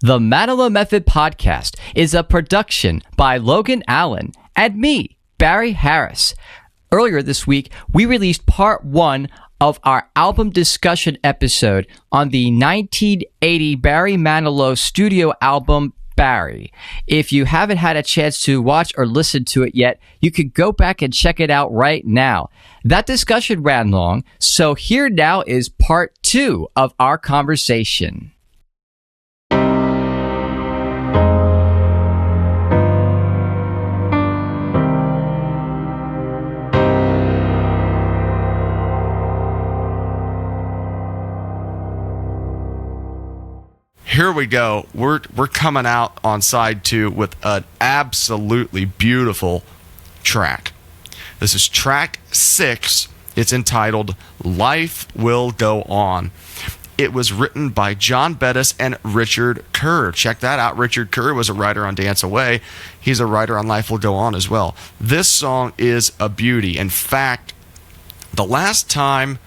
The Manilow Method podcast is a production by Logan Allen and me, Barry Harris. Earlier this week, we released part 1 of our album discussion episode on the 1980 Barry Manilow studio album, Barry. If you haven't had a chance to watch or listen to it yet, you can go back and check it out right now. That discussion ran long, so here now is part 2 of our conversation. Here we go. We're coming out on side 2 with an absolutely beautiful track. This is track 6. It's entitled Life Will Go On. It was written by John Bettis and Richard Kerr. Check that out. Richard Kerr was a writer on Dance Away. He's a writer on Life Will Go On as well. This song is a beauty. In fact, the last time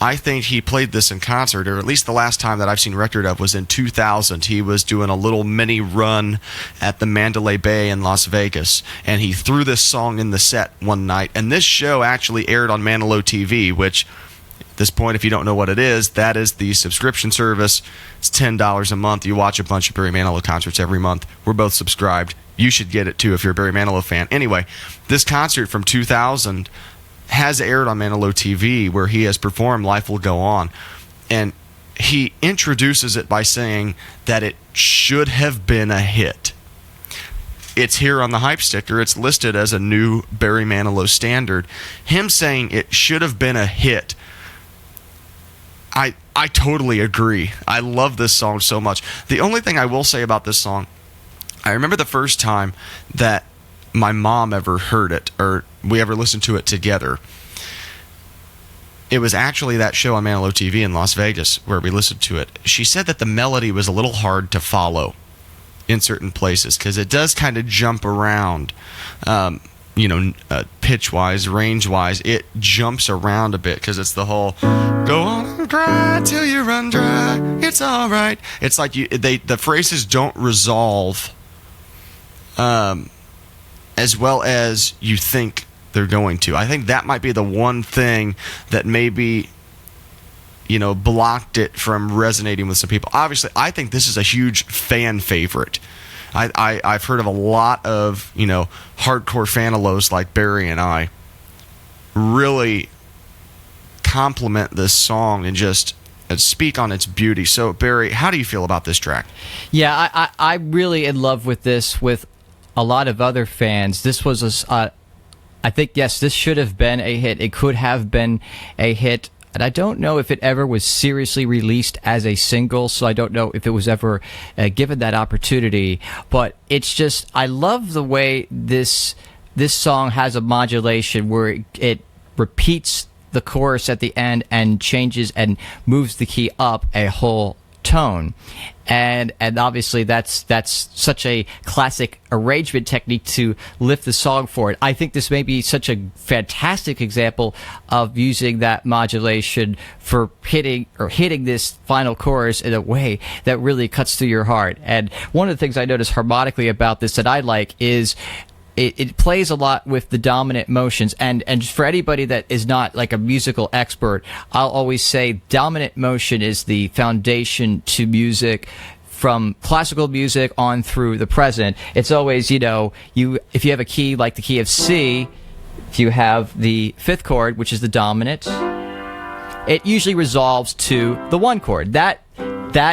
I think he played this in concert, or at least the last time that I've seen record of, was in 2000. He was doing a little mini run at the Mandalay Bay in Las Vegas, and he threw this song in the set one night. And this show actually aired on Manilow TV, which, at this point, if you don't know what it is, that is the subscription service. It's $10 a month. You watch a bunch of Barry Manilow concerts every month. We're both subscribed. You should get it, too, if you're a Barry Manilow fan. Anyway, this concert from 2000 has aired on Manilow TV, where he has performed Life Will Go On. And he introduces it by saying that it should have been a hit. It's here on the hype sticker. It's listed as a new Barry Manilow standard. Him saying it should have been a hit, I totally agree. I love this song so much. The only thing I will say about this song, I remember the first time that my mom ever heard it, or we ever listened to it together. It was actually that show on Manilow TV in Las Vegas where we listened to it. She said that the melody was a little hard to follow in certain places because it does kind of jump around, pitch-wise, range-wise. It jumps around a bit because it's the whole "go on and cry till you run dry, it's all right." It's like the phrases don't resolve as well as you think they're going to. I think that might be the one thing that maybe, blocked it from resonating with some people. Obviously, I think this is a huge fan favorite. I've heard of a lot of, hardcore fanilows like Barry and I really compliment this song and just speak on its beauty. So, Barry, how do you feel about this track? Yeah, I'm really in love with this with a lot of other fans. This was I think, yes, this should have been a hit. It could have been a hit. And I don't know if it ever was seriously released as a single, so I don't know if it was ever given that opportunity. But it's just, I love the way this song has a modulation where it repeats the chorus at the end and changes and moves the key up a whole tone. And obviously that's such a classic arrangement technique to lift the song forward. I think this may be such a fantastic example of using that modulation for hitting this final chorus in a way that really cuts through your heart. And one of the things I notice harmonically about this that I like is it plays a lot with the dominant motions, and for anybody that is not like a musical expert, I'll always say dominant motion is the foundation to music, from classical music on through the present. It's always, if you have a key like the key of C, if you have the 5th chord, which is the dominant, it usually resolves to the 1 chord. That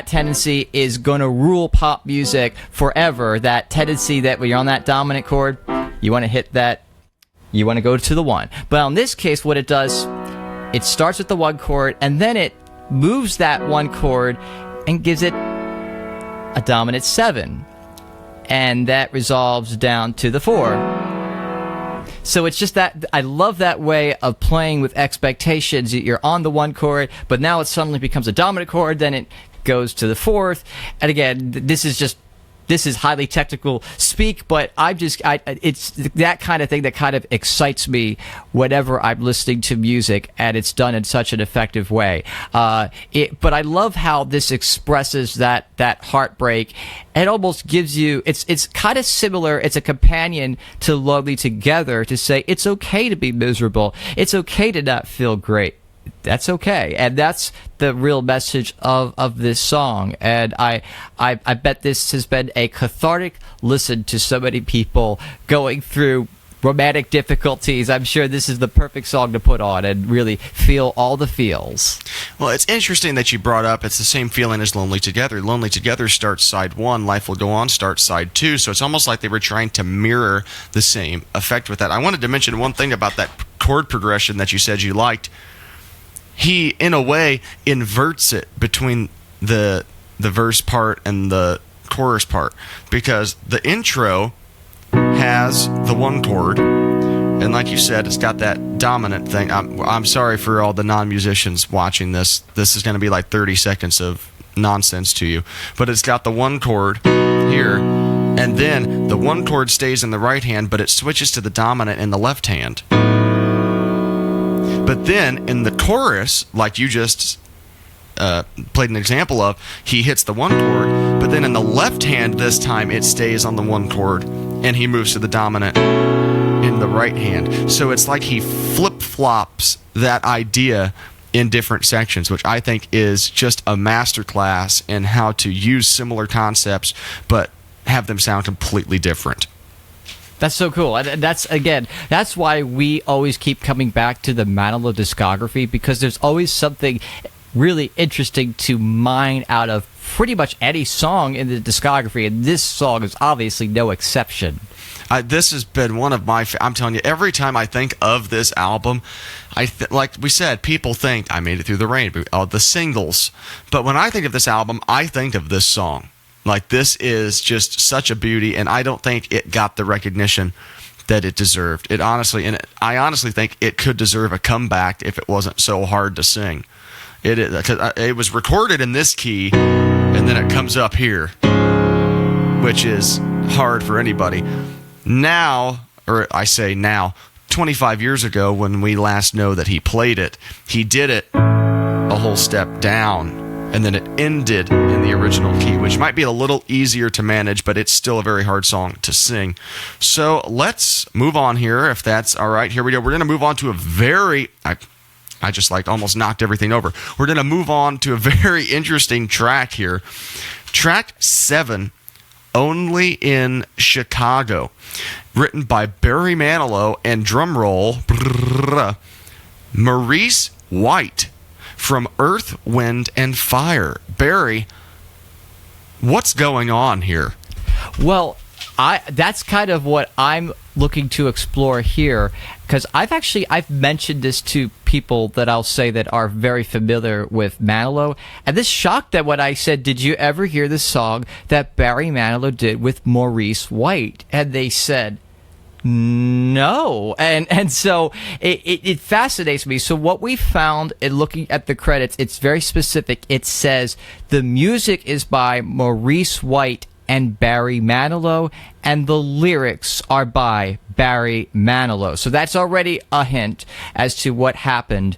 tendency is going to rule pop music forever. That tendency that when you're on that dominant chord, you want to hit that, you want to go to the 1. But in this case, what it does, it starts with the 1 chord, and then it moves that 1 chord and gives it a dominant 7. And that resolves down to the 4. So it's just that, I love that way of playing with expectations. You're on the 1 chord, but now it suddenly becomes a dominant chord, then it goes to the 4th. And again, this is just this is highly technical speak, but it's that kind of thing that kind of excites me whenever I'm listening to music, and it's done in such an effective way. But I love how this expresses that heartbreak. It almost gives you, it's kind of similar. It's a companion to Lonely Together, to say it's okay to be miserable. It's okay to not feel great. That's okay. And that's the real message of this song. And I bet this has been a cathartic listen to so many people going through romantic difficulties. I'm sure this is the perfect song to put on and really feel all the feels. Well, it's interesting that you brought up it's the same feeling as Lonely Together. Lonely Together starts side 1, Life Will Go On starts side 2, so it's almost like they were trying to mirror the same effect with that. I wanted to mention one thing about that chord progression that you said you liked. He, in a way, inverts it between the verse part and the chorus part, because the intro has the 1 chord, and like you said, it's got that dominant thing. I'm sorry for all the non-musicians watching this. This is going to be like 30 seconds of nonsense to you, but it's got the 1 chord here, and then the 1 chord stays in the right hand, but it switches to the dominant in the left hand. But then in the chorus, like you just played an example of, he hits the 1 chord, but then in the left hand this time it stays on the 1 chord, and he moves to the dominant in the right hand. So it's like he flip-flops that idea in different sections, which I think is just a masterclass in how to use similar concepts but have them sound completely different. That's so cool. And that's why we always keep coming back to the Manilow discography, because there's always something really interesting to mine out of pretty much any song in the discography, and this song is obviously no exception. This has been one of my... I'm telling you, every time I think of this album, like we said, people think I Made It Through the Rain, the singles. But when I think of this album, I think of this song. Like, this is just such a beauty, and I don't think it got the recognition that it deserved. I honestly think it could deserve a comeback if it wasn't so hard to sing. It was recorded in this key, and then it comes up here, which is hard for anybody. Now, or I say now, 25 years ago when we last know that he played it, he did it a whole step down, and then it ended in the original key, which might be a little easier to manage, but it's still a very hard song to sing. So let's move on here, if that's all right. Here we go. We're going to move on to a very... I just almost knocked everything over. We're going to move on to a very interesting track here. Track 7, Only in Chicago, written by Barry Manilow and drumroll Maurice White from Earth, Wind, and Fire. Barry, what's going on here? Well, that's kind of what I'm looking to explore here, because I've mentioned this to people that I'll say that are very familiar with Manilow, and this shocked them when I said, did you ever hear the song that Barry Manilow did with Maurice White? And they said, no. And so it fascinates me. So what we found in looking at the credits, it's very specific. It says the music is by Maurice White and Barry Manilow, and the lyrics are by Barry Manilow. So that's already a hint as to what happened.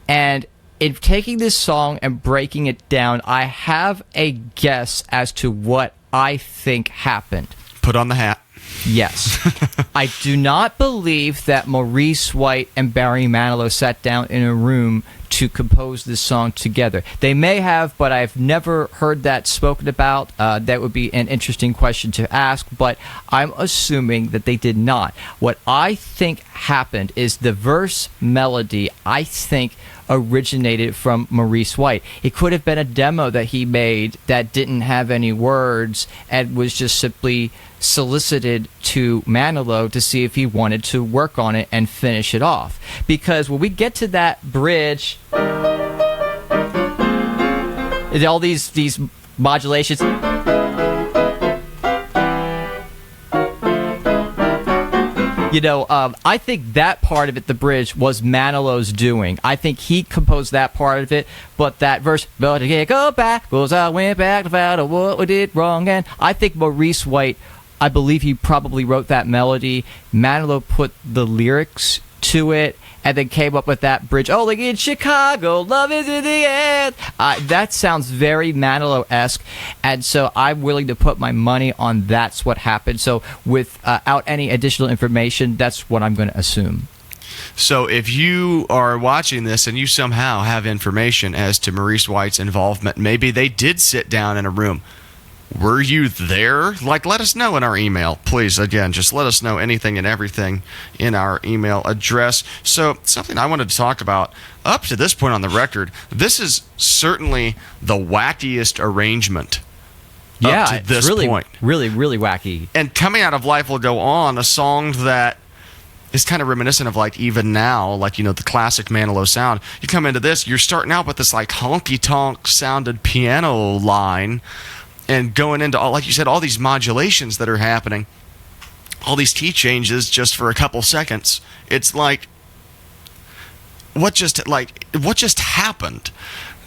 And in taking this song and breaking it down, I have a guess as to what I think happened. Put on the hat. Yes. I do not believe that Maurice White and Barry Manilow sat down in a room to compose this song together. They may have, but I've never heard that spoken about. That would be an interesting question to ask, but I'm assuming that they did not. What I think happened is the verse melody, I think, originated from Maurice White. It could have been a demo that he made that didn't have any words and was just simply solicited to Manilow to see if he wanted to work on it and finish it off. Because when we get to that bridge, all these modulations, I think that part of it, the bridge, was Manilow's doing. I think he composed that part of it, but that verse, but I can't go back, cause I went back to find out what we did wrong, and I think Maurice White, I believe he probably wrote that melody. Manilow put the lyrics to it, and then came up with that bridge. Oh, like in Chicago, love is in the end. That sounds very Manilow-esque, and so I'm willing to put my money on that's what happened. So without any additional information, that's what I'm going to assume. So if you are watching this and you somehow have information as to Maurice White's involvement, maybe they did sit down in a room. Were you there? Like, let us know in our email. Please, again, just let us know anything and everything in our email address. So, something I wanted to talk about, up to this point on the record, this is certainly the wackiest arrangement up to this point. Really, really wacky. And coming out of Life Will Go On, a song that is kind of reminiscent of, like, even now, like, the classic Manilow sound. You come into this, you're starting out with this, like, honky-tonk sounded piano line, and going into, all, like you said, all these modulations that are happening, all these key changes just for a couple seconds. It's like, what just happened?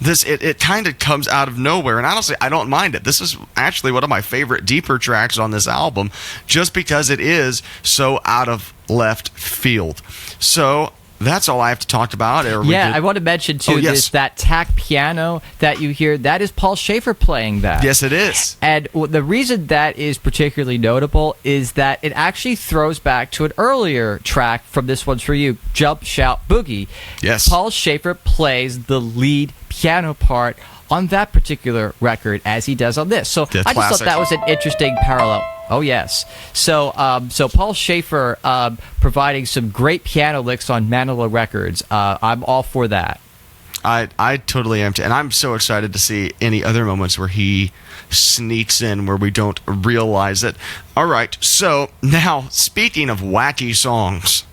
It kind of comes out of nowhere, and honestly, I don't mind it. This is actually one of my favorite deeper tracks on this album, just because it is so out of left field. So that's all I have to talk about. I want to mention, too, that tack piano that you hear, that is Paul Schaefer playing that. Yes, it is. And the reason that is particularly notable is that it actually throws back to an earlier track from This One's For You, Jump, Shout, Boogie. Yes. Paul Schaefer plays the lead piano part on that particular record as he does on this. So I just thought that was an interesting parallel. Oh, yes. So Paul Schaefer providing some great piano licks on Manilow records. I'm all for that. I totally am too. And I'm so excited to see any other moments where he sneaks in where we don't realize it. All right. So now, speaking of wacky songs,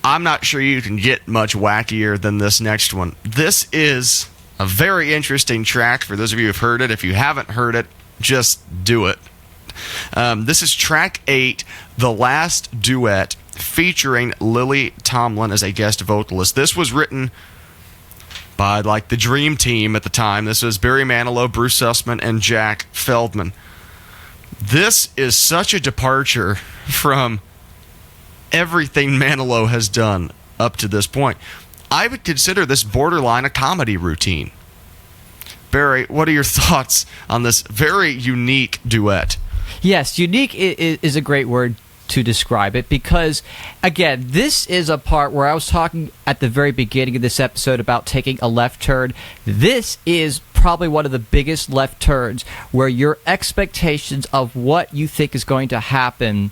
I'm not sure you can get much wackier than this next one. This is a very interesting track for those of you who've heard it. If you haven't heard it, just do it. This is track 8, The Last Duet, featuring Lily Tomlin as a guest vocalist. This was written by, like, the dream team at the time. This was Barry Manilow, Bruce Sussman, and Jack Feldman. This is such a departure from everything Manilow has done up to this point. I would consider this borderline a comedy routine. Barry, what are your thoughts on this very unique duet? Yes, unique is a great word to describe it because, again, this is a part where I was talking at the very beginning of this episode about taking a left turn. This is probably one of the biggest left turns where your expectations of what you think is going to happen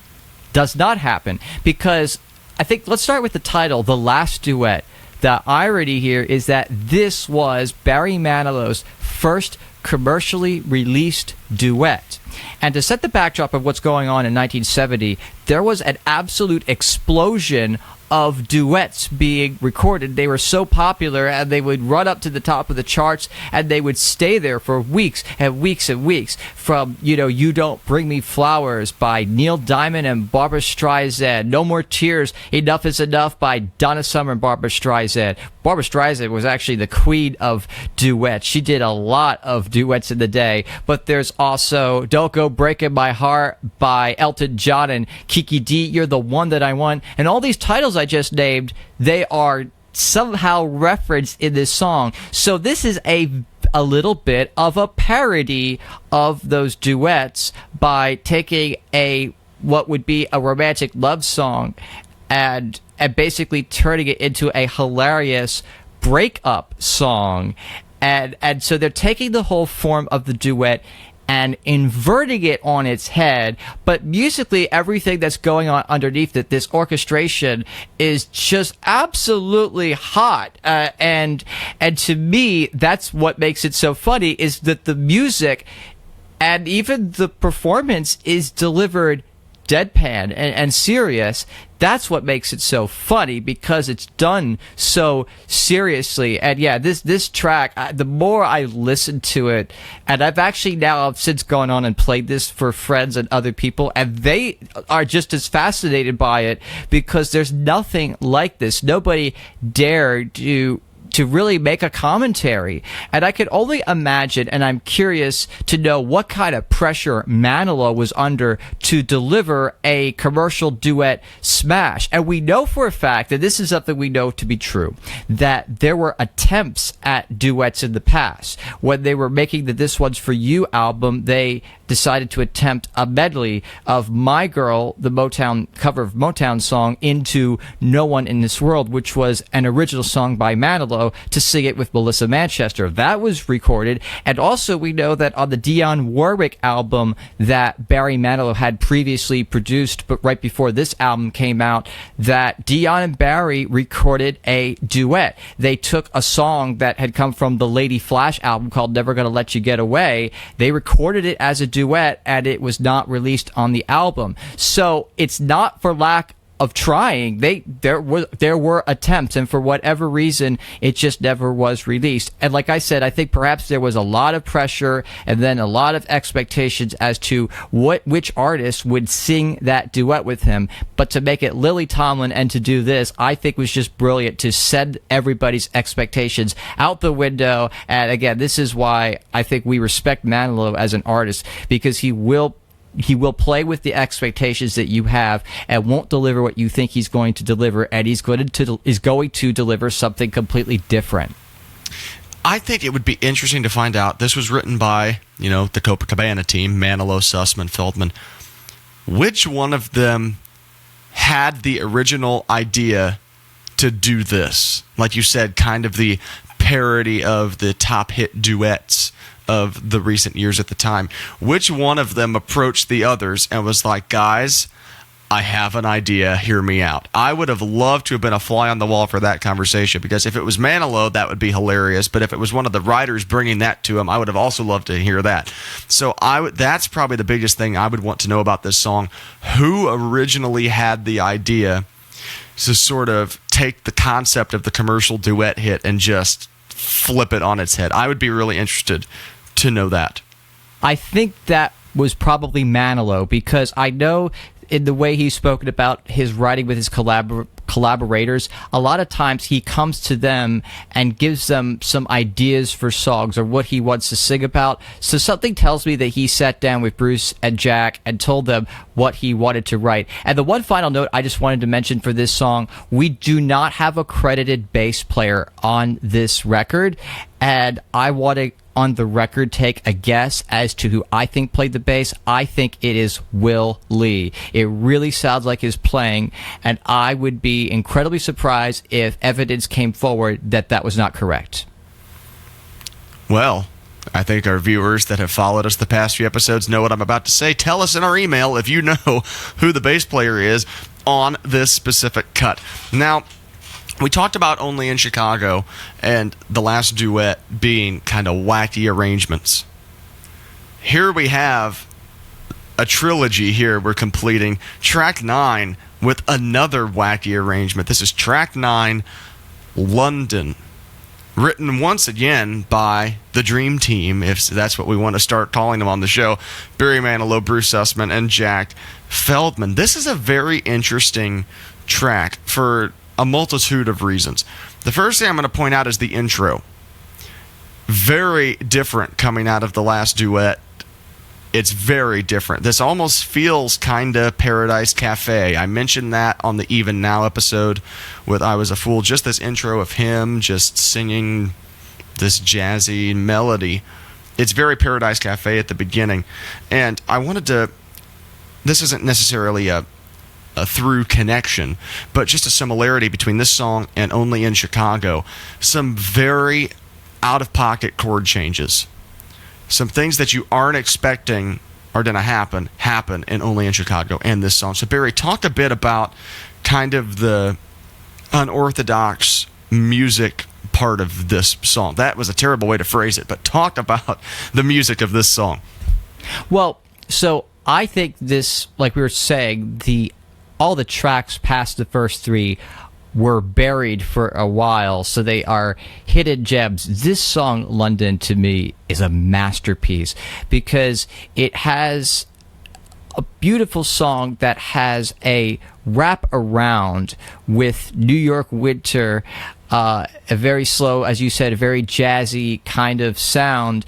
does not happen. Because I think, let's start with the title, The Last Duet. The irony here is that this was Barry Manilow's first commercially released duet. And to set the backdrop of what's going on in 1970, there was an absolute explosion of duets being recorded. They were so popular, and they would run up to the top of the charts, and they would stay there for weeks and weeks and weeks. From, You Don't Bring Me Flowers by Neil Diamond and Barbra Streisand, No More Tears, Enough Is Enough by Donna Summer and Barbra Streisand. Barbra Streisand was actually the queen of duets. She did a lot of duets in the day, but there's also Don't Go Breaking My Heart by Elton John and Kiki D, You're the One That I Want, and all these titles I just named, they are somehow referenced in this song. So this is a little bit of a parody of those duets by taking what would be a romantic love song and basically turning it into a hilarious breakup song. And so they're taking the whole form of the duet and inverting it on its head, but musically everything that's going on underneath it, this orchestration, is just absolutely hot. And to me, that's what makes it so funny, is that the music and even the performance is delivered deadpan and serious. That's what makes it so funny, because it's done so seriously. And yeah, this track, the more I listen to it, and I've actually now since gone on and played this for friends and other people, and they are just as fascinated by it, because there's nothing like this. Nobody dared to really make a commentary. And I could only imagine, and I'm curious to know what kind of pressure Manilow was under to deliver a commercial duet smash. And we know for a fact that this is something we know to be true, that there were attempts at duets in the past. When they were making the This One's For You album, they decided to attempt a medley of My Girl, the Motown cover of Motown song, into No One in This World, which was an original song by Manilow, to sing it with Melissa Manchester. That was recorded. And also we know that on the Dionne Warwick album that Barry Manilow had previously produced, but right before this album came out, that Dionne and Barry recorded a duet. They took a song that had come from the Lady Flash album called Never Gonna Let You Get Away. They recorded it as a duet, and it was not released on the album. So it's not for lack of trying. There were attempts, and for whatever reason, it just never was released. And like I said, I think perhaps there was a lot of pressure and then a lot of expectations as to which artist would sing that duet with him. But to make it Lily Tomlin and to do this, I think was just brilliant, to send everybody's expectations out the window. And again, this is why I think we respect Manilow as an artist, because he will play with the expectations that you have and won't deliver what you think he's going to deliver, and he's going to deliver something completely different. I think it would be interesting to find out. This was written by, the Copacabana team, Manilow, Sussman, Feldman. Which one of them had the original idea to do this? Like you said, kind of the parody of the top hit duets of the recent years at the time. Which one of them approached the others and was like, guys, I have an idea, hear me out? I would have loved to have been a fly on the wall for that conversation, because if it was Manilow, that would be hilarious, but if it was one of the writers bringing that to him, I would have also loved to hear that. So that's probably the biggest thing I would want to know about this song. Who originally had the idea to sort of take the concept of the commercial duet hit and just flip it on its head? I would be really interested to know that. I think that was probably Manilow, because I know in the way he's spoken about his writing with his collaborators, a lot of times he comes to them and gives them some ideas for songs or what he wants to sing about. So something tells me that he sat down with Bruce and Jack and told them what he wanted to write. And the one final note I just wanted to mention for this song, we do not have a credited bass player on this record, and I want to, on the record, take a guess as to who I think played the bass. I think it is Will Lee. It really sounds like his playing, and I would be incredibly surprised if evidence came forward that that was not correct. Well, I think our viewers that have followed us the past few episodes know what I'm about to say. Tell us in our email if you know who the bass player is on this specific cut. Now, we talked about Only in Chicago and the last duet being kind of wacky arrangements. Here we have a trilogy here we're completing. Track 9 with another wacky arrangement. This is track 9, London. Written once again by the Dream Team, if that's what we want to start calling them on the show. Barry Manilow, Bruce Sussman, and Jack Feldman. This is a very interesting track for a multitude of reasons. The first thing I'm going to point out is the intro. Very different coming out of the last duet. It's very different. This almost feels kind of Paradise Cafe. I mentioned that on the Even Now episode with I Was a Fool. Just this intro of him just singing this jazzy melody. It's very Paradise Cafe at the beginning. And I wanted to... This isn't necessarily a through connection, but just a similarity between this song and Only in Chicago. Some very out-of-pocket chord changes. Some things that you aren't expecting are going to happen in Only in Chicago and this song. So Barry, talk a bit about kind of the unorthodox music part of this song. That was a terrible way to phrase it, but talk about the music of this song. Well, so I think this, like we were saying, all the tracks past the first three were buried for a while, so they are hidden gems. This song, London, to me, is a masterpiece because it has a beautiful song that has a wrap around with New York winter, a very slow, as you said, a very jazzy kind of sound,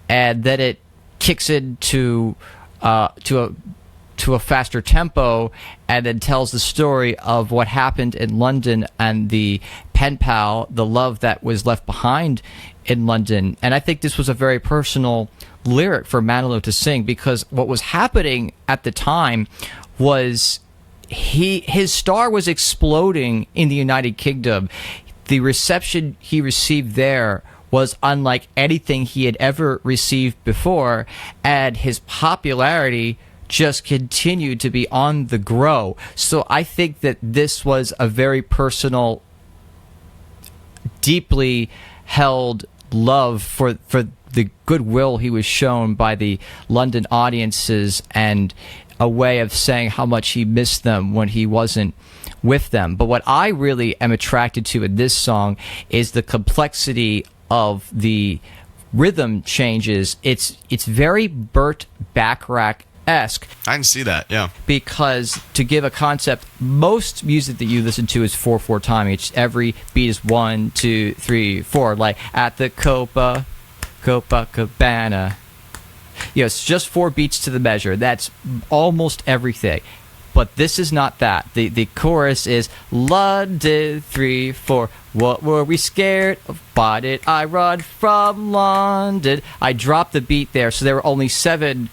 and then it kicks into to a faster tempo, and then tells the story of what happened in London and the pen pal, the love that was left behind in London. And I think this was a very personal lyric for Manilow to sing, because what was happening at the time was his star was exploding in the United Kingdom. The reception he received there was unlike anything he had ever received before, and his popularity just continued to be on the grow. So I think that this was a very personal, deeply held love for the goodwill he was shown by the London audiences, and a way of saying how much he missed them when he wasn't with them. But what I really am attracted to in this song is the complexity of the rhythm changes. It's very Burt Bacharach-esque. I can see that, yeah. Because, to give a concept, most music that you listen to is 4/4 time. Every beat is 1, 2, 3, 4. Like at the Copacabana. It's just 4 beats to the measure. That's almost everything. But this is not that. The chorus is London 3, 4. What were we scared of? Why did I run from London? I dropped the beat there, so there were only 7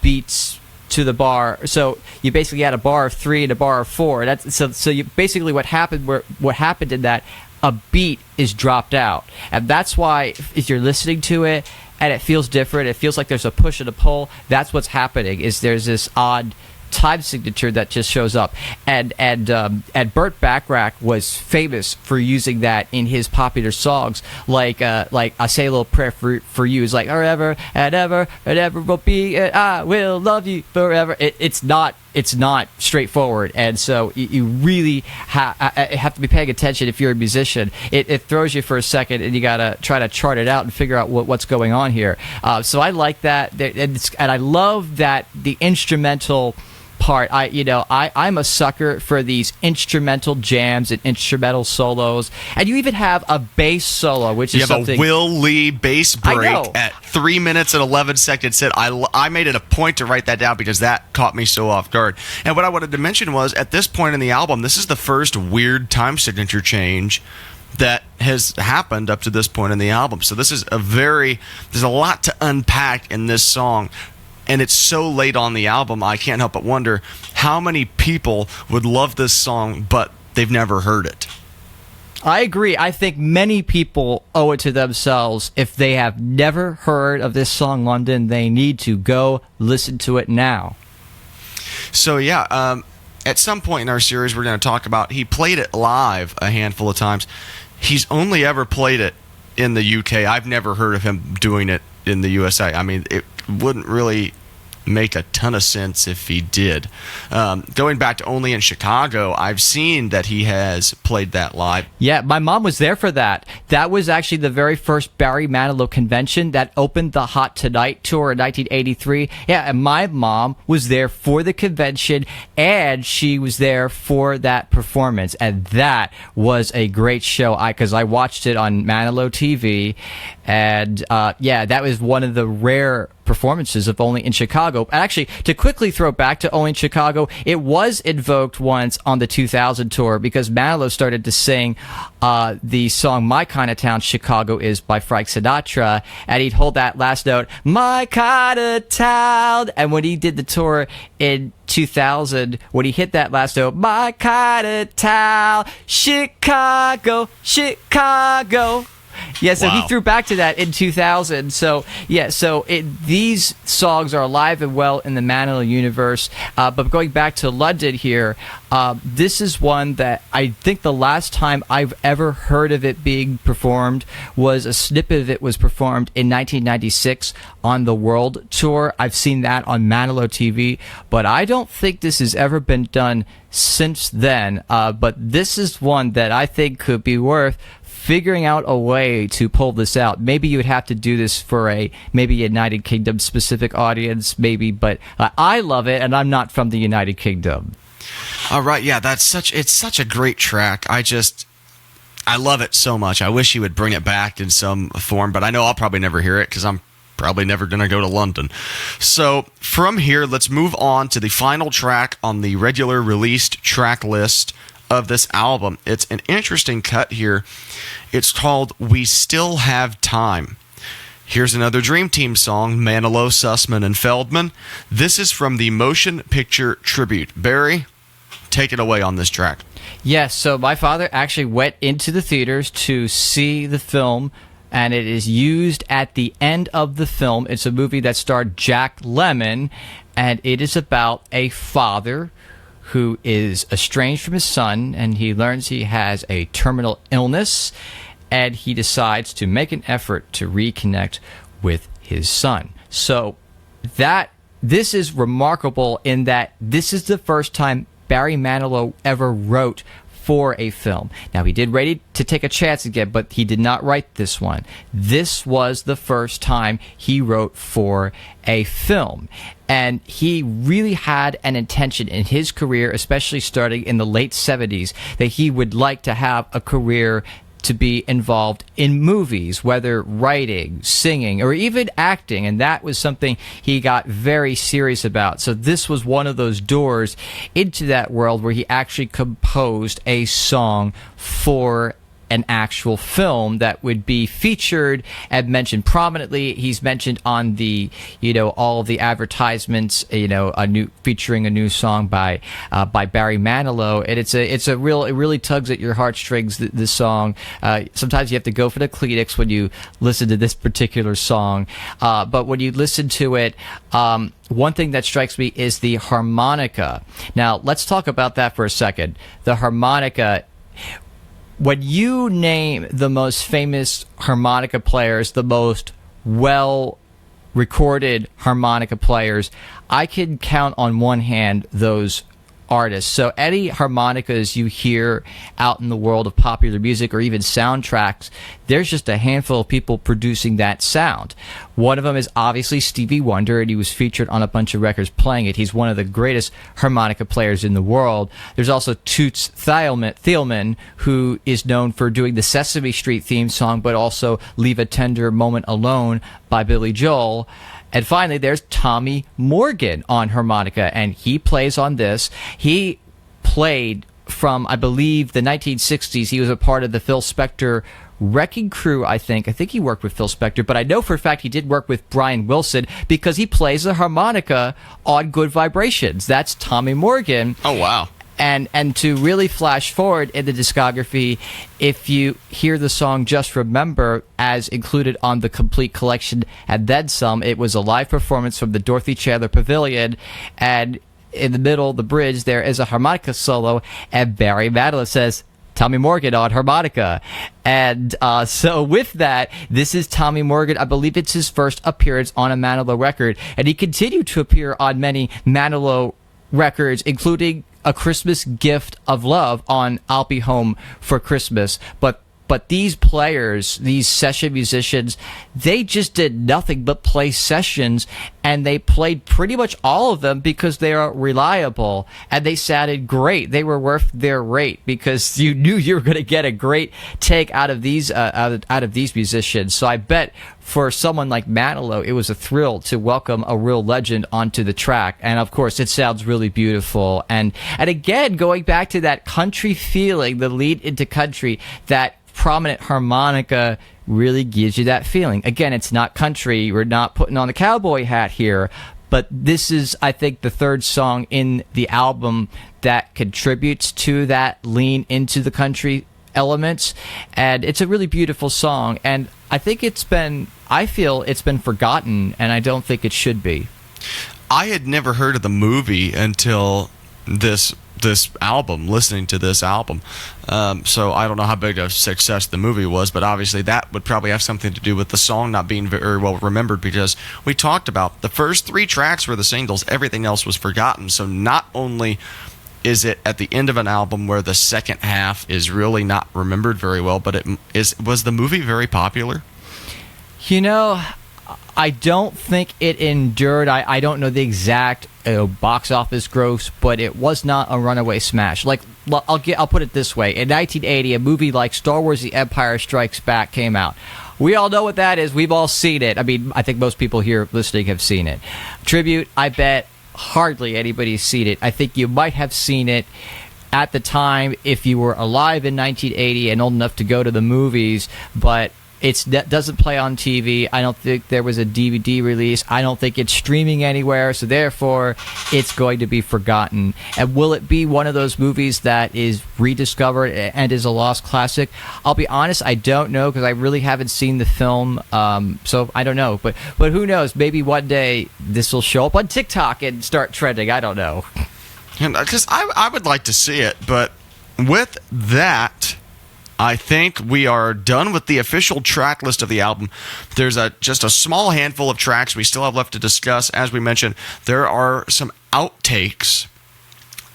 beats to the bar. So you basically had a bar of 3 and a bar of 4. So you basically what happened in that, a beat is dropped out, and that's why if you're listening to it and it feels different, it feels like there's a push and a pull. That's what's happening. Is there's this odd time signature that just shows up, and Burt Bacharach was famous for using that in his popular songs, like I Say a Little Prayer for You is like forever and ever will be, and I will love you forever. It's not straightforward, and so you really have to be paying attention if you're a musician. It throws you for a second, and you gotta try to chart it out and figure out what's going on here. So I like that, and I love that the instrumental part. I'm a sucker for these instrumental jams and instrumental solos, and you even have a bass solo, which is something. You have a Will Lee bass break at 3 minutes and 11 seconds. I made it a point to write that down because that caught me so off guard. And what I wanted to mention was, at this point in the album, this is the first weird time signature change that has happened up to this point in the album. So this is there's a lot to unpack in this song. And it's so late on the album, I can't help but wonder how many people would love this song, but they've never heard it. I agree. I think many people owe it to themselves. If they have never heard of this song, London, they need to go listen to it now. So, yeah, at some point in our series, we're going to talk about, he played it live a handful of times. He's only ever played it in the UK. I've never heard of him doing it in the USA. I mean, it wouldn't really make a ton of sense if he did. Going back to Only in Chicago, I've seen that he has played that live. Yeah, my mom was there for that. That was actually the very first Barry Manilow convention that opened the Hot Tonight tour in 1983. Yeah, and my mom was there for the convention, and she was there for that performance, and that was a great show. Because I watched it on Manilow TV, and yeah, that was one of the rare performances of Only in Chicago. And actually, to quickly throw back to Only in Chicago, it was invoked once on the 2000 tour because Manilow started to sing the song My Kind of Town, Chicago Is by Frank Sinatra, and he'd hold that last note, My Kind of Town. And when he did the tour in 2000, when he hit that last note, My Kind of Town, Chicago, Chicago, Yeah, so he Wow. threw back to that in 2000. So, yeah, so these songs are alive and well in the Manilow universe. But going back to London here, this is one that I think the last time I've ever heard of it being performed was a snippet of it was performed in 1996 on the World Tour. I've seen that on Manilow TV, but I don't think this has ever been done since then. But this is one that I think could be worth figuring out a way to pull this out. Maybe you would have to do this for a United Kingdom specific audience, maybe, but I love it, and I'm not from the United Kingdom. All right, yeah, it's such a great track. I love it so much. I wish he would bring it back in some form, but I know I'll probably never hear it because I'm probably never going to go to London. So from here, let's move on to the final track on the regular released track list of this album. It's an interesting cut here. It's called We Still Have Time. Here's another Dream Team song, Manilow, Sussman, and Feldman. This is from the Motion Picture Tribute. Barry, take it away on this track. Yes, so my father actually went into the theaters to see the film, and it is used at the end of the film. It's a movie that starred Jack Lemmon, and it is about a father who is estranged from his son, and he learns he has a terminal illness, and he decides to make an effort to reconnect with his son. So this is remarkable in that this is the first time Barry Manilow ever wrote for a film. Now, he did Ready to Take a Chance again, but he did not write this one. This was the first time he wrote for a film. And he really had an intention in his career, especially starting in the late 70s, that he would like to have a career to be involved in movies, whether writing, singing, or even acting, and that was something he got very serious about. So this was one of those doors into that world where he actually composed a song for an actual film that would be featured and mentioned prominently. He's mentioned on the, all of the advertisements, featuring a new song by Barry Manilow, and it really tugs at your heartstrings. This song. Sometimes you have to go for the Kleenex when you listen to this particular song, but when you listen to it, one thing that strikes me is the harmonica. Now, let's talk about that for a second. The harmonica. When you name the most famous harmonica players, the most well-recorded harmonica players, I can count on one hand those artists. So any harmonicas you hear out in the world of popular music or even soundtracks, there's just a handful of people producing that sound. One of them is obviously Stevie Wonder, and he was featured on a bunch of records playing it. He's one of the greatest harmonica players in the world. There's also Toots Thielemans, who is known for doing the Sesame Street theme song, but also Leave a Tender Moment Alone by Billy Joel. And finally, there's Tommy Morgan on harmonica, and he plays on this. He played from, I believe, the 1960s. He was a part of the Phil Spector Wrecking Crew, I think. I think he worked with Phil Spector, but I know for a fact he did work with Brian Wilson because he plays the harmonica on Good Vibrations. That's Tommy Morgan. Oh, wow. And to really flash forward in the discography, if you hear the song Just Remember as included on the complete collection and then some, it was a live performance from the Dorothy Chandler Pavilion, and in the middle, the bridge, there is a harmonica solo, and Barry Manilow says, Tommy Morgan on harmonica. And so with that, this is Tommy Morgan. I believe it's his first appearance on a Manilow record, and he continued to appear on many Manilow records, including A Christmas Gift of Love on I'll Be Home for Christmas. But these players, these session musicians, they just did nothing but play sessions, and they played pretty much all of them because they are reliable and they sounded great. They were worth their rate because you knew you were going to get a great take out of these out of these musicians. So I bet for someone like Manilow, it was a thrill to welcome a real legend onto the track. And of course, it sounds really beautiful. And again, going back to that country feeling, the lead into country, that prominent harmonica really gives you that feeling. Again, it's not country. We're not putting on the cowboy hat here. But this is, I think, the third song in the album that contributes to that lean into the country elements, and it's a really beautiful song. And I feel it's been forgotten, and I don't think it should be. I had never heard of the movie until this album, listening to this album. So I don't know how big a success the movie was, but obviously that would probably have something to do with the song not being very well remembered, because we talked about the first 3 tracks were the singles, everything else was forgotten. So not only is it at the end of an album where the second half is really not remembered very well, but was the movie very popular? I don't think it endured. I don't know the exact box office gross, but it was not a runaway smash. Like, I'll put it this way: in 1980, a movie like Star Wars: The Empire Strikes Back came out. We all know what that is. We've all seen it. I mean, I think most people here listening have seen it. Tribute, I bet hardly anybody's seen it. I think you might have seen it at the time if you were alive in 1980 and old enough to go to the movies, but that doesn't play on TV. I don't think there was a DVD release. I don't think it's streaming anywhere, so therefore it's going to be forgotten. And will it be one of those movies that is rediscovered and is a lost classic? I'll be honest, I don't know, because I really haven't seen the film, so I don't know. But who knows? Maybe one day this will show up on TikTok and start trending. I don't know. Because I would like to see it, but with that, I think we are done with the official track list of the album. There's just a small handful of tracks we still have left to discuss. As we mentioned, there are some outtakes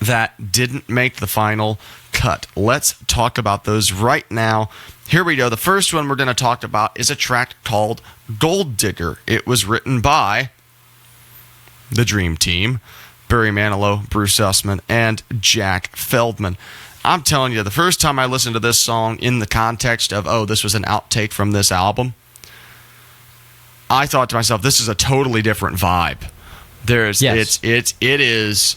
that didn't make the final cut. Let's talk about those right now. Here we go. The first one we're going to talk about is a track called Gold Digger. It was written by the Dream Team: Barry Manilow, Bruce Sussman, and Jack Feldman. I'm telling you, the first time I listened to this song in the context of, this was an outtake from this album, I thought to myself, this is a totally different vibe. It is,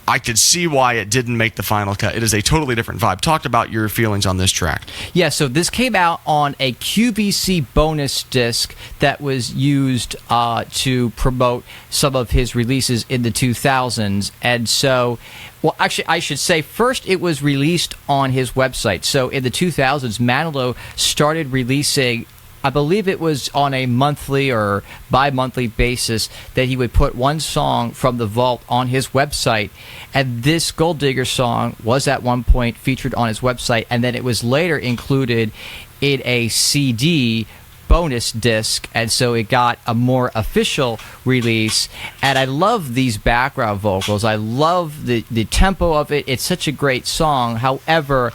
I could see why it didn't make the final cut. It is a totally different vibe. Talk about your feelings on this track. Yeah, so this came out on a QVC bonus disc that was used to promote some of his releases in the 2000s. And so, well, actually, I should say first it was released on his website. So in the 2000s, Manilow started releasing, I believe it was on a monthly or bi-monthly basis, that he would put one song from the vault on his website. And this Gold Digger song was at one point featured on his website, and then it was later included in a CD bonus disc, and so it got a more official release. And I love these background vocals. I love the tempo of it. It's such a great song. However,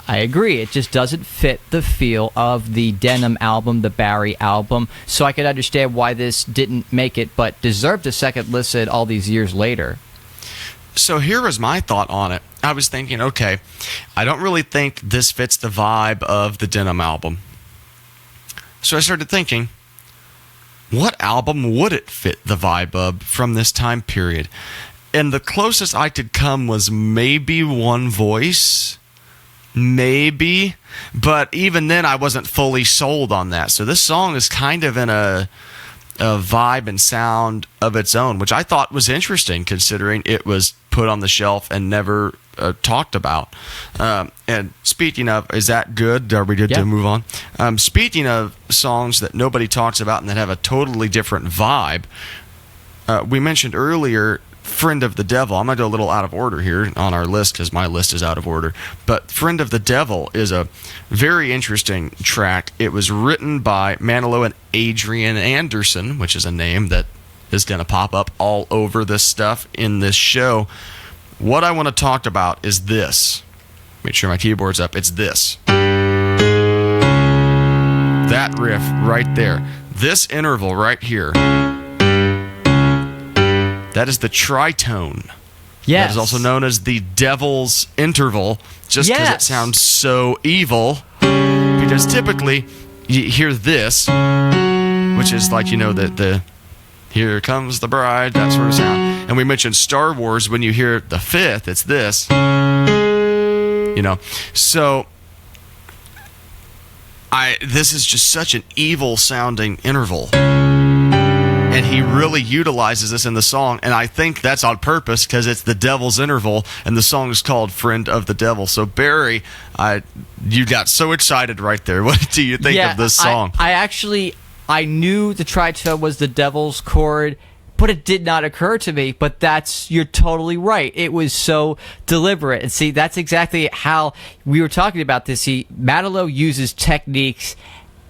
I agree, it just doesn't fit the feel of the Denim album, the Barry album. So I can understand why this didn't make it, but deserved a second listen all these years later. So here was my thought on it. I was thinking, okay, I don't really think this fits the vibe of the Denim album. So I started thinking, what album would it fit the vibe of from this time period? And the closest I could come was maybe One Voice. Maybe. But even then, I wasn't fully sold on that. So this song is kind of in a vibe and sound of its own, which I thought was interesting considering it was put on the shelf and never talked about. And speaking of, is that good? Are we good to move on? Speaking of songs that nobody talks about and that have a totally different vibe, we mentioned earlier Friend of the Devil. I'm going to go a little out of order here on our list because my list is out of order. But Friend of the Devil is a very interesting track. It was written by Manilow and Adrian Anderson, which is a name that is going to pop up all over this stuff in this show. What I want to talk about is this. Make sure my keyboard's up. It's this. That riff right there. This interval right here. That is the tritone. Yes. That is also known as the Devil's Interval, just because it sounds so evil. Because typically, you hear this, which is like, the here comes the bride, that sort of sound. And we mentioned Star Wars, when you hear the fifth, it's this. So this is just such an evil sounding interval. and he really utilizes this in the song, and I think that's on purpose because it's the Devil's Interval, and the song is called Friend of the Devil. So Barry, you got so excited right there. What do you think of this song? I knew the tritone was the Devil's chord, but it did not occur to me. But you're totally right. It was so deliberate. And see, that's exactly how we were talking about this. Manilow uses techniques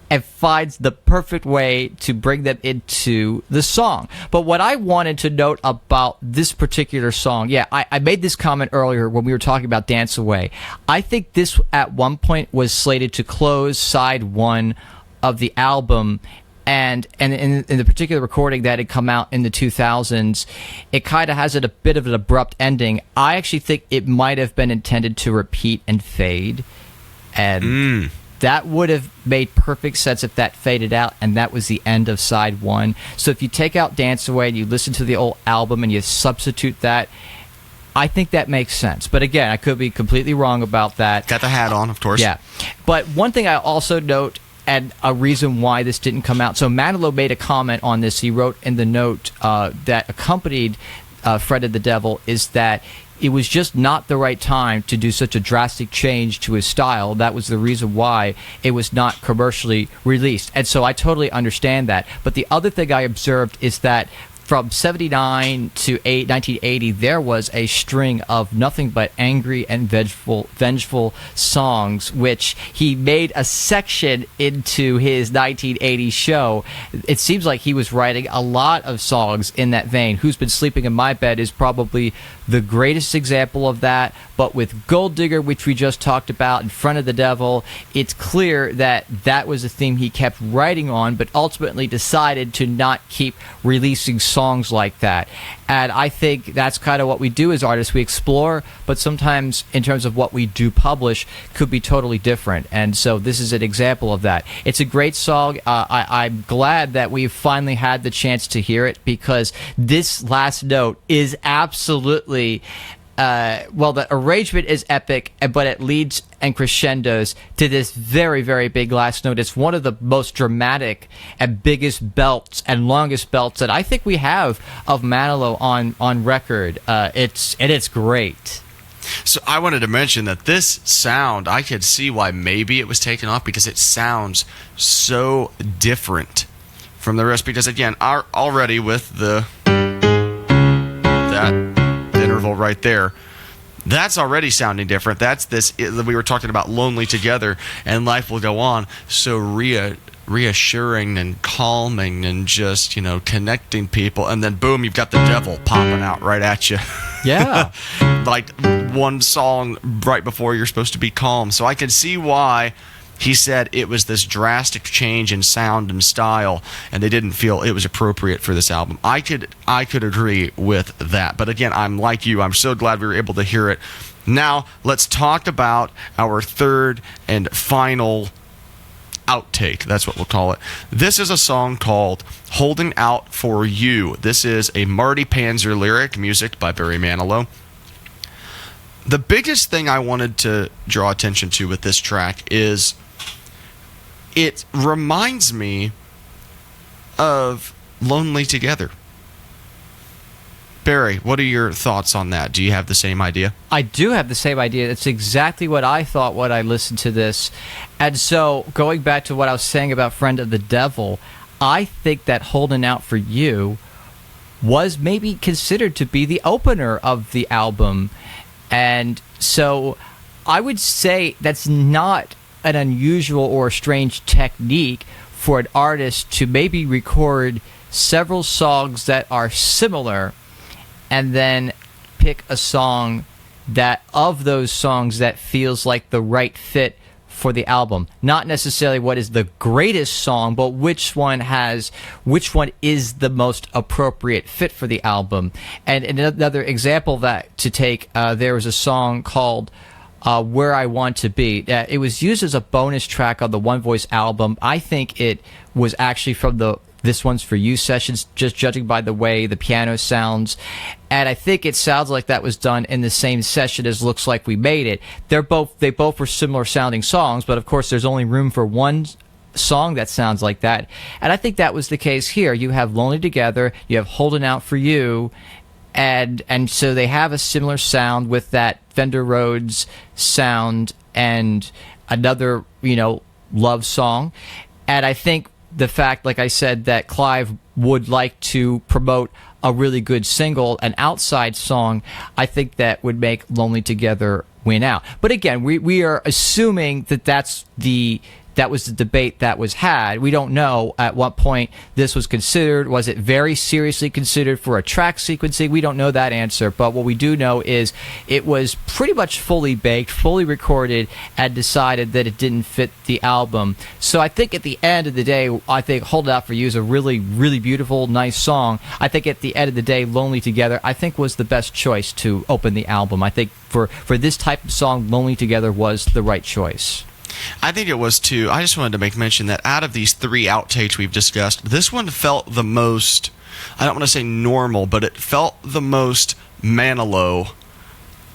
and finds the perfect way to bring them into the song. But what I wanted to note about this particular song, I made this comment earlier when we were talking about Dance Away. I think this at one point was slated to close side 1 of the album. And in the particular recording that had come out in the 2000s, it kind of has a bit of an abrupt ending. I actually think it might have been intended to repeat and fade. And that would have made perfect sense if that faded out and that was the end of side 1. So if you take out Dance Away and you listen to the old album and you substitute that, I think that makes sense. But again, I could be completely wrong about that. Got the hat on, of course. Yeah. But one thing I also note, and a reason why this didn't come out. So Manilow made a comment on this. He wrote in the note that accompanied Friend of the Devil is that it was just not the right time to do such a drastic change to his style. That was the reason why it was not commercially released. And so I totally understand that. But the other thing I observed is that from 79 to 1980, there was a string of nothing but angry and vengeful songs, which he made a section into his 1980 show. It seems like he was writing a lot of songs in that vein. Who's Been Sleeping in My Bed is probably the greatest example of that. But with Gold Digger, which we just talked about, In Front of the Devil, it's clear that that was a theme he kept writing on, but ultimately decided to not keep releasing songs like that. And I think that's kind of what we do as artists. We explore, but sometimes in terms of what we do publish could be totally different. And so this is an example of that. It's a great song. I'm glad that we've finally had the chance to hear it, because this last note is absolutely the arrangement is epic, but it leads and crescendos to this very, very big last note. It's one of the most dramatic and biggest belts and longest belts that I think we have of Manilow on record. It's great. So I wanted to mention that this sound, I could see why maybe it was taken off, because it sounds so different from the rest. Because again, already with that interval right there, that's already sounding different. That's this. We were talking about Lonely Together and Life Will Go On. So reassuring and calming and just, connecting people. And then boom, you've got the devil popping out right at you. Yeah. Like one song right before you're supposed to be calm. So I can see why he said it was this drastic change in sound and style, and they didn't feel it was appropriate for this album. I could agree with that. But again, I'm like you. I'm so glad we were able to hear it. Now, let's talk about our third and final outtake. That's what we'll call it. This is a song called Holding Out for You. This is a Marty Panzer lyric, music by Barry Manilow. The biggest thing I wanted to draw attention to with this track is it reminds me of Lonely Together. Barry, what are your thoughts on that? Do you have the same idea? I do have the same idea. It's exactly what I thought when I listened to this. And so, going back to what I was saying about Friend of the Devil, I think that Holding Out for You was maybe considered to be the opener of the album. And so I would say that's not an unusual or strange technique for an artist to maybe record several songs that are similar and then pick a song that of those songs that feels like the right fit for the album. Not necessarily what is the greatest song, but which one is the most appropriate fit for the album. And another example of that to take, there was a song called Where I Want to Be. It was used as a bonus track on the One Voice album. I think it was actually from the This One's For You sessions, just judging by the way the piano sounds. And I think it sounds like that was done in the same session as Looks Like We Made It. They both were similar sounding songs, but of course there's only room for one song that sounds like that. And I think that was the case here. You have Lonely Together, you have Holding Out for You, and so they have a similar sound with that Fender Rhodes sound and another, love song. And I think the fact, like I said, that Clive would like to promote a really good single, an outside song, I think that would make Lonely Together win out. But again, we are assuming that that was the debate that was had. We don't know at what point this was considered. Was it very seriously considered for a track sequencing? We don't know that answer. But what we do know is it was pretty much fully baked, fully recorded, and decided that it didn't fit the album. So I think at the end of the day, I think Hold Out For You is a really, really beautiful, nice song. I think at the end of the day, Lonely Together, I think was the best choice to open the album. I think for this type of song, Lonely Together was the right choice. I think it was too. I just wanted to make mention that out of these 3 outtakes we've discussed, this one felt the most, I don't want to say normal, but it felt the most Manilow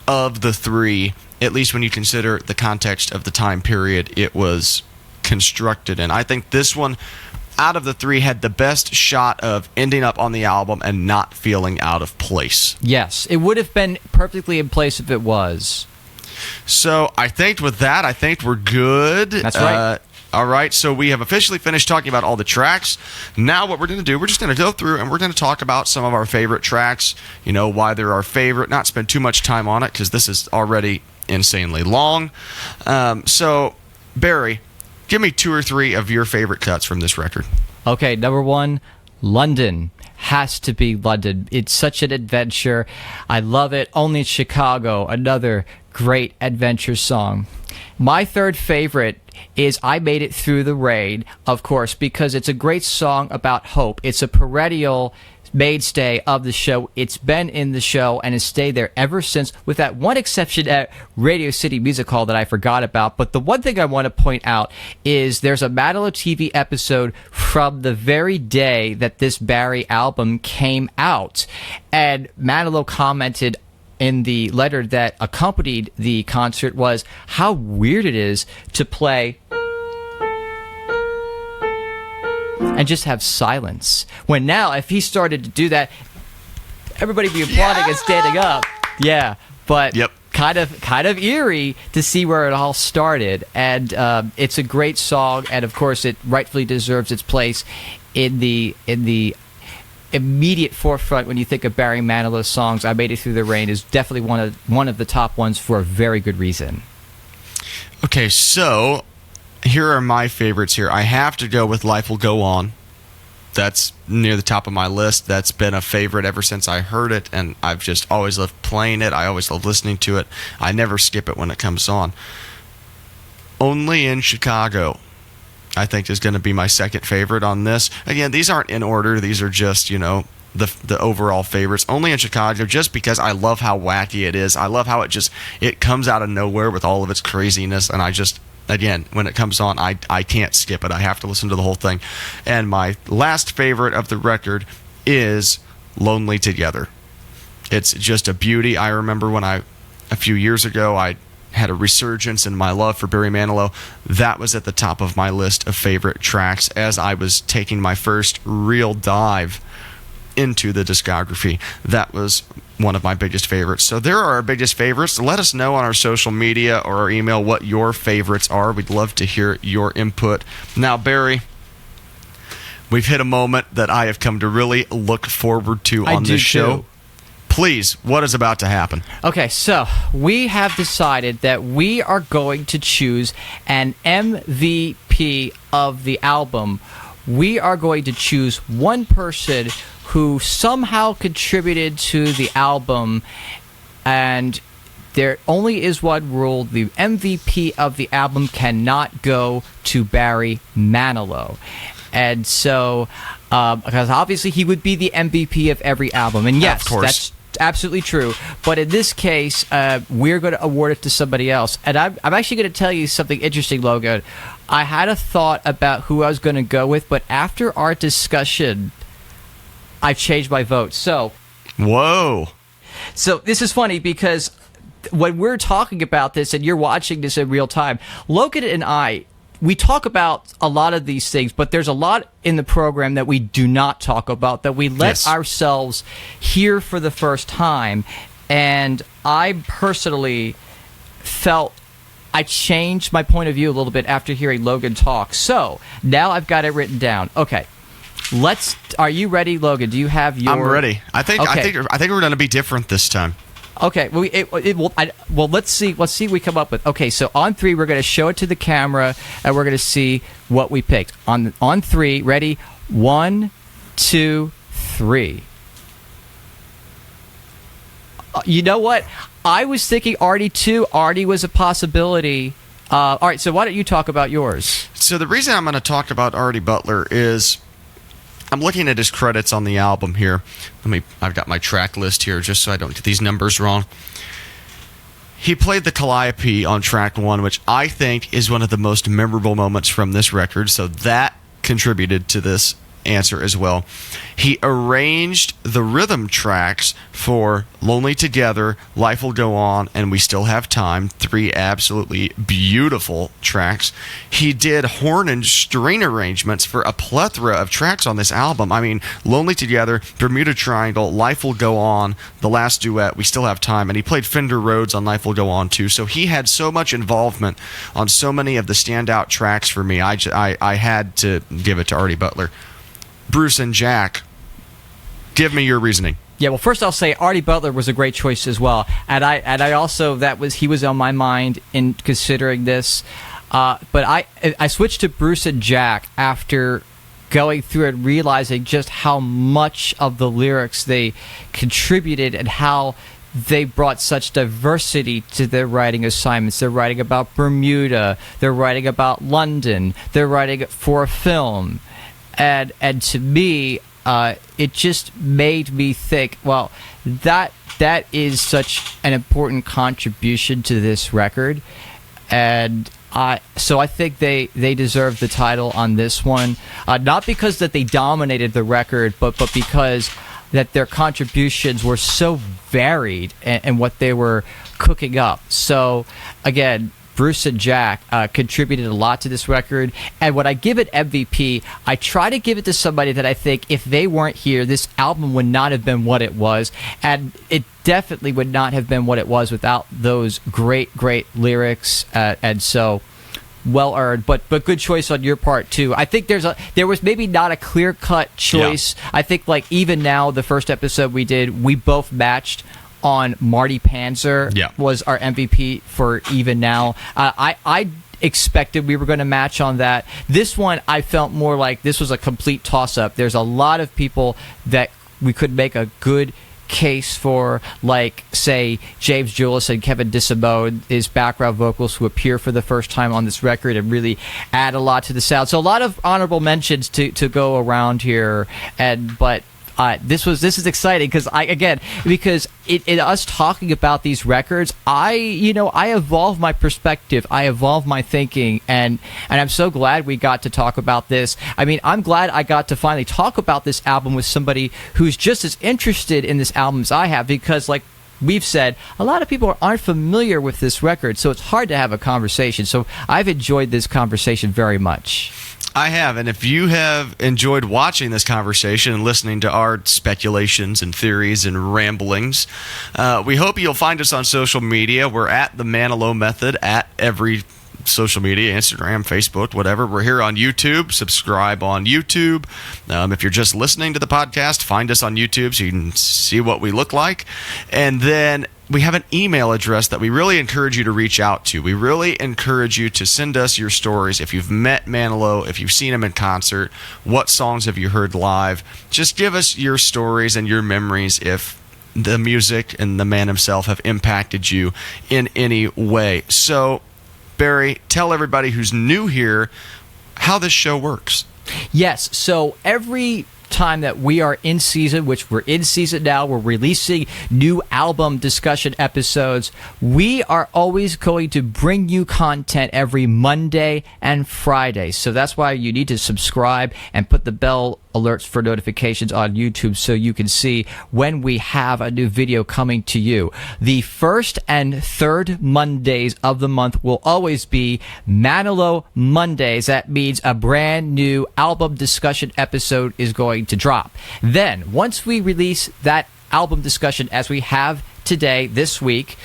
of the 3, at least when you consider the context of the time period it was constructed in. I think this one, out of the 3, had the best shot of ending up on the album and not feeling out of place. Yes, it would have been perfectly in place if it was. So I think with that, I think we're good. That's right. All right, so we have officially finished talking about all the tracks. Now what we're going to do, we're just going to go through and we're going to talk about some of our favorite tracks, why they're our favorite, not spend too much time on it because this is already insanely long. So, Barry, give me 2 or 3 of your favorite cuts from this record. Okay, number 1, London. Has to be London. It's such an adventure. I love it. Only in Chicago, another great adventure song. My third favorite is I Made It Through the Rain, of course, because it's a great song about hope. It's a perennial mainstay of the show. It's been in the show and has stayed there ever since, with that one exception at Radio City Music Hall that I forgot about. But the one thing I want to point out is there's a Manilow TV episode from the very day that this Barry album came out, and Manilow commented in the letter that accompanied the concert was how weird it is to play and just have silence. When now, if he started to do that, everybody would be applauding and standing up. Yeah, but kind of eerie to see where it all started. And it's a great song, and of course, it rightfully deserves its place in the immediate forefront when you think of Barry Manilow's songs. I Made It Through the Rain is definitely one of the top ones for a very good reason. Okay, so here are my favorites here. I have to go with Life Will Go On. That's near the top of my list. That's been a favorite ever since I heard it, and I've just always loved playing it. I always love listening to it. I never skip it when it comes on. Only in Chicago, I think, is going to be my second favorite on this. Again, these aren't in order. These are just, the overall favorites. Only in Chicago, just because I love how wacky it is. I love how it comes out of nowhere with all of its craziness, and again, when it comes on, I can't skip it. I have to listen to the whole thing. And my last favorite of the record is Lonely Together. It's just a beauty. I remember when a few years ago, I had a resurgence in my love for Barry Manilow. That was at the top of my list of favorite tracks as I was taking my first real dive into the discography. That was one of my biggest favorites. So there are our biggest favorites. Let us know on our social media or our email what your favorites are. We'd love to hear your input. Now, Barry, we've hit a moment that I have come to really look forward to on this show. Too. Please, what is about to happen? Okay, so we have decided that we are going to choose an MVP of the album. We are going to choose one person who somehow contributed to the album, and there only is one rule: the MVP of the album cannot go to Barry Manilow. And so, because obviously he would be the MVP of every album, and yes, of course, that's absolutely true. But in this case, we're going to award it to somebody else. And I'm actually going to tell you something interesting, Logan. I had a thought about who I was going to go with, but after our discussion, I've changed my vote. So, whoa. So this is funny because when we're talking about this and you're watching this in real time, Logan and I we talk about a lot of these things, but there's a lot in the program that we do not talk about, that we let ourselves hear for the first time. And I personally felt I changed my point of view a little bit after hearing Logan talk. So now I've got it written down. Okay. Are you ready, Logan? Do you have your... I'm ready. I think we're going to be different this time. Okay. Well, let's see what we come up with. Okay, so on 3, we're going to show it to the camera, and we're going to see what we picked. On 3, ready? 1, 2, 3. You know what? I was thinking Artie too. Artie was a possibility. All right, so why don't you talk about yours? So the reason I'm going to talk about Artie Butler is I'm looking at his credits on the album here. I've got my track list here just so I don't get these numbers wrong. He played the Calliope on track 1, which I think is one of the most memorable moments from this record, so that contributed to this answer as well. He arranged the rhythm tracks for Lonely Together, Life Will Go On, and We Still Have Time, 3 absolutely beautiful tracks. He did horn and string arrangements for a plethora of tracks on this album. I mean, Lonely Together, Bermuda Triangle, Life Will Go On, the last duet, We Still Have Time, and he played Fender Rhodes on Life Will Go On too. So he had so much involvement on so many of the standout tracks for me. I had to give it to Artie Butler. Bruce and Jack, give me your reasoning. Yeah, well, first I'll say Artie Butler was a great choice as well, and I also he was on my mind in considering this, but I switched to Bruce and Jack after going through and realizing just how much of the lyrics they contributed and how they brought such diversity to their writing assignments. They're writing about Bermuda, they're writing about London, they're writing for a film. And to me, it just made me think, well, that is such an important contribution to this record, and so I think they deserve the title on this one, not because that they dominated the record, but because that their contributions were so varied and what they were cooking up. So again, Bruce and Jack contributed a lot to this record, and when I give it MVP, I try to give it to somebody that I think if they weren't here, this album would not have been what it was, and it definitely would not have been what it was without those great lyrics, and so well earned, but good choice on your part too. I think there was maybe not a clear-cut choice. Yeah. I think like even now, the first episode we did, we both matched on Marty Panzer was our MVP for Even Now. I expected we were going to match on that. This one, I felt more like this was a complete toss-up. There's a lot of people that we could make a good case for, like, say, James Julis and Kevin DeSimone, his background vocals who appear for the first time on this record and really add a lot to the sound. So a lot of honorable mentions to go around here, but this is exciting because in us talking about these records, I evolve my perspective, I evolve my thinking, and I'm so glad we got to talk about this. I mean, I'm glad I got to finally talk about this album with somebody who's just as interested in this album as I have, because like we've said, a lot of people aren't familiar with this record, so it's hard to have a conversation. So I've enjoyed this conversation very much. I have, and if you have enjoyed watching this conversation and listening to our speculations and theories and ramblings, we hope you'll find us on social media. We're at the Manilow Method at every social media, Instagram, Facebook, whatever. We're here on YouTube. Subscribe on YouTube. If you're just listening to the podcast, find us on YouTube so you can see what we look like. And then we have an email address that we really encourage you to reach out to. We really encourage you to send us your stories. If you've met Manilow, if you've seen him in concert, what songs have you heard live? Just give us your stories and your memories if the music and the man himself have impacted you in any way. So, Barry, tell everybody who's new here how this show works. Yes, so every time that we are in season, which we're in season now, we're releasing new album discussion episodes. We are always going to bring you content every Monday and Friday. So that's why you need to subscribe and put the bell alerts for notifications on YouTube so you can see when we have a new video coming to you. The first and third Mondays of the month will always be Manilow Mondays. That means a brand new album discussion episode is going to drop. Then, once we release that album discussion as we have today, this week,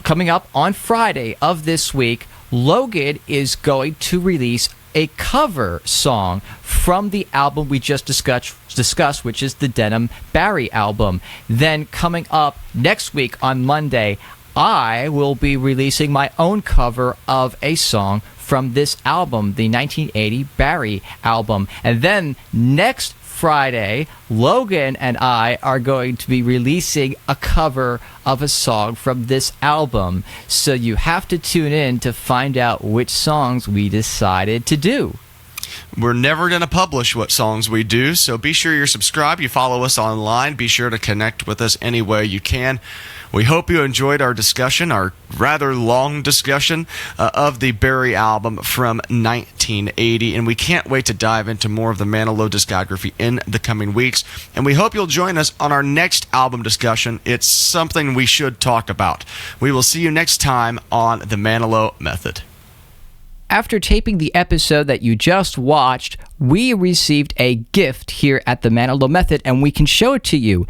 coming up on Friday of this week, Logan is going to release a cover song from the album we just discussed, which is the Denim Barry album. Then coming up next week on Monday, I will be releasing my own cover of a song from this album, the 1980 Barry album. And then next Friday, Logan and I are going to be releasing a cover of a song from this album. So you have to tune in to find out which songs we decided to do. We're never going to publish what songs we do, so be sure you're subscribed, you follow us online, be sure to connect with us any way you can. We hope you enjoyed our discussion, our rather long discussion of the Barry album from 1980, and we can't wait to dive into more of the Manilow discography in the coming weeks, and we hope you'll join us on our next album discussion. It's something we should talk about. We will see you next time on the Manilow Method. After taping the episode that you just watched, we received a gift here at the Manilow Method, and we can show it to you.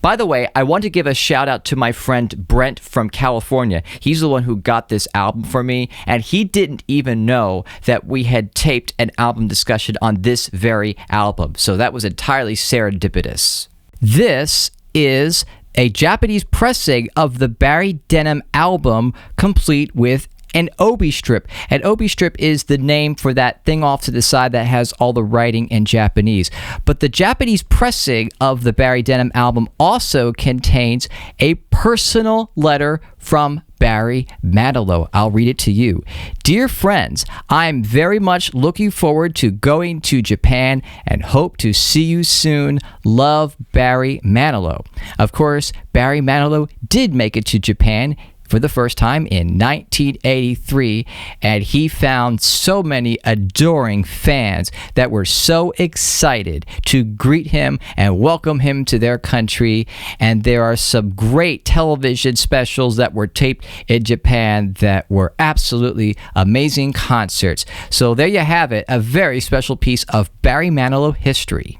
By the way, I want to give a shout out to my friend Brent from California. He's the one who got this album for me, and he didn't even know that we had taped an album discussion on this very album. So that was entirely serendipitous. This is a Japanese pressing of the Barry Denim album, complete with an obi strip. An obi strip is the name for that thing off to the side that has all the writing in Japanese. But the Japanese pressing of the Barry Denim album also contains a personal letter from Barry Manilow. I'll read it to you. Dear friends, I'm very much looking forward to going to Japan and hope to see you soon. Love, Barry Manilow. Of course, Barry Manilow did make it to Japan for the first time in 1983, and he found so many adoring fans that were so excited to greet him and welcome him to their country. And there are some great television specials that were taped in Japan that were absolutely amazing concerts. So there you have it, a very special piece of Barry Manilow history.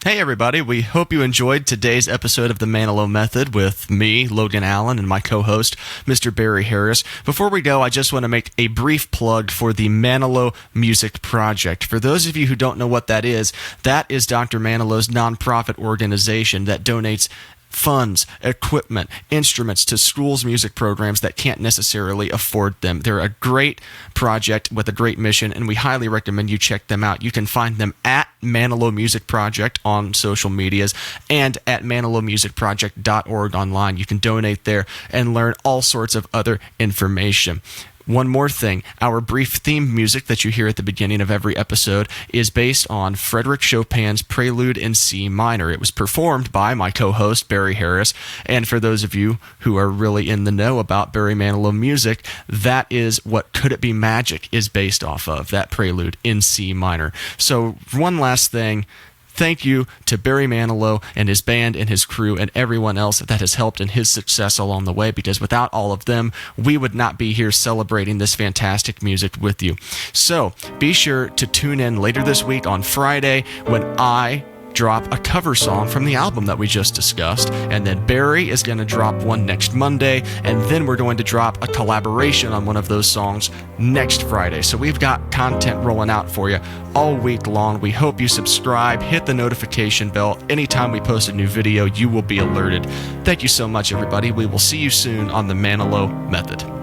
Hey everybody, we hope you enjoyed today's episode of the Manilow Method with me, Logan Allen, and my co-host, Mr. Barry Harris. Before we go, I just want to make a brief plug for the Manilow Music Project. For those of you who don't know what that is Dr. Manilow's nonprofit organization that donates funds, equipment, instruments to schools' music programs that can't necessarily afford them. They're a great project with a great mission, and we highly recommend you check them out. You can find them at Manilow Music Project on social medias and at manilowmusicproject.org online. You can donate there and learn all sorts of other information. One more thing, our brief theme music that you hear at the beginning of every episode is based on Frédéric Chopin's Prelude in C minor. It was performed by my co-host, Barry Harris, and for those of you who are really in the know about Barry Manilow music, that is what Could It Be Magic is based off of, that Prelude in C minor. So one last thing, thank you to Barry Manilow and his band and his crew and everyone else that has helped in his success along the way, because without all of them, we would not be here celebrating this fantastic music with you. So be sure to tune in later this week on Friday when I drop a cover song from the album that we just discussed, and then Barry is going to drop one next Monday, and then we're going to drop a collaboration on one of those songs next Friday. So we've got content rolling out for you all week long. We hope you subscribe, hit the notification bell. Anytime we post a new video, you will be alerted. Thank you so much, everybody. We will see you soon on the Manilow Method.